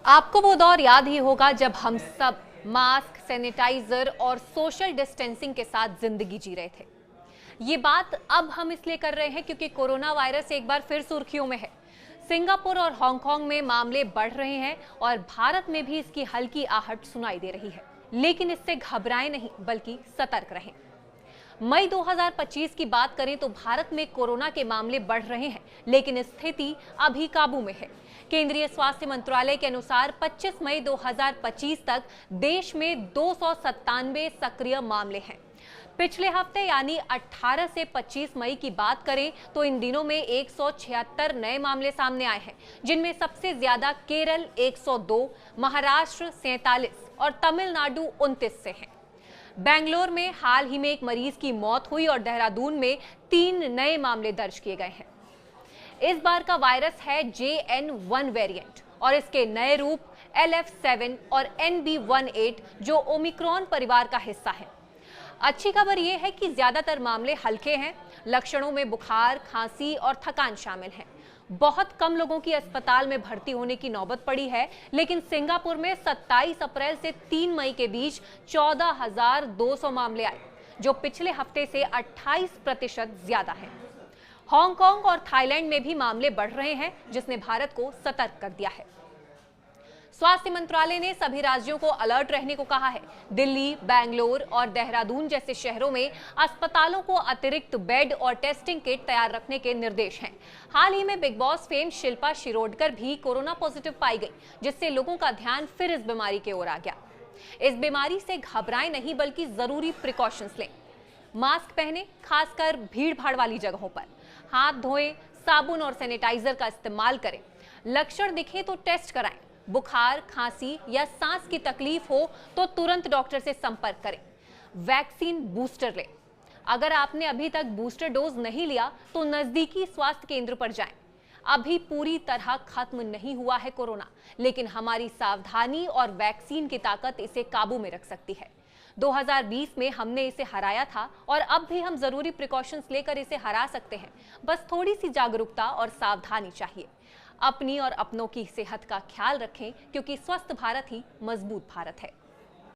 आपको वो दौर याद ही होगा जब हम सब मास्क, सैनिटाइजर और सोशल डिस्टेंसिंग के साथ जिंदगी जी रहे थे। ये बात अब हम इसलिए कर रहे हैं क्योंकि कोरोना वायरस एक बार फिर सुर्खियों में है। सिंगापुर और हांगकांग में मामले बढ़ रहे हैं और भारत में भी इसकी हल्की आहट सुनाई दे रही है। लेकिन इससे घबराएं नहीं, बल्कि सतर्क रहें। मई 2025 की बात करें तो भारत में कोरोना के मामले बढ़ रहे हैं, लेकिन स्थिति अभी काबू में है। केंद्रीय स्वास्थ्य मंत्रालय के अनुसार 25 मई 2025 तक देश में 297 सक्रिय मामले हैं। पिछले हफ्ते यानी 18 से 25 मई की बात करें तो इन दिनों में 176 नए मामले सामने आए हैं, जिनमें सबसे ज्यादा केरल 102, महाराष्ट्र 47 और तमिलनाडु 29 से हैं। बेंगलोर में हाल ही में एक मरीज की मौत हुई और देहरादून में 3 नए मामले दर्ज किए गए हैं। इस बार का वायरस है JN1 वेरिएंट और इसके नए रूप LF7 और NB18 जो ओमिक्रॉन परिवार का हिस्सा है। अच्छी खबर यह है कि ज्यादातर मामले हल्के हैं। लक्षणों में बुखार, खांसी और थकान शामिल हैं। बहुत कम लोगों की अस्पताल में भर्ती होने की नौबत पड़ी है, लेकिन सिंगापुर में 27 अप्रैल से 3 मई के बीच 14,200 मामले आए, जो पिछले हफ्ते से 28% ज्यादा है। हांगकांग और थाईलैंड में भी मामले बढ़ रहे हैं, जिसने भारत को सतर्क कर दिया है। स्वास्थ्य मंत्रालय ने सभी राज्यों को अलर्ट रहने को कहा है। दिल्ली, बेंगलोर और देहरादून जैसे शहरों में अस्पतालों को अतिरिक्त बेड और टेस्टिंग किट तैयार रखने के निर्देश हैं। हाल ही में big boss fame Shilpa Shirodkar भी कोरोना पॉजिटिव पाई गई, जिससे लोगों का ध्यान फिर इस बीमारी की ओर आ गया। इस बीमारी से घबराएं नहीं, बल्कि जरूरी प्रिकॉशंस लें। मास्क पहने, खासकर भीड़ भाड़ वाली जगहों पर। हाथ धोएं, साबुन और सैनिटाइजर का इस्तेमाल करें। लक्षण दिखे तो टेस्ट कराएं। बुखार, खांसी या सांस की तकलीफ हो तो तुरंत डॉक्टर से संपर्क करें। वैक्सीन बूस्टर लें। अगर आपने अभी तक बूस्टर डोज नहीं लिया तो नजदीकी स्वास्थ्य केंद्र पर जाएं। अभी पूरी तरह खत्म नहीं हुआ है कोरोना, लेकिन हमारी सावधानी और वैक्सीन की ताकत इसे काबू में रख सकती है। 2020 में हमने इसे हराया था और अब भी हम जरूरी प्रिकॉशंस लेकर इसे हरा सकते हैं। बस थोड़ी सी जागरूकता और सावधानी चाहिए। अपनी और अपनों की सेहत का ख्याल रखें, क्योंकि स्वस्थ भारत ही मजबूत भारत है।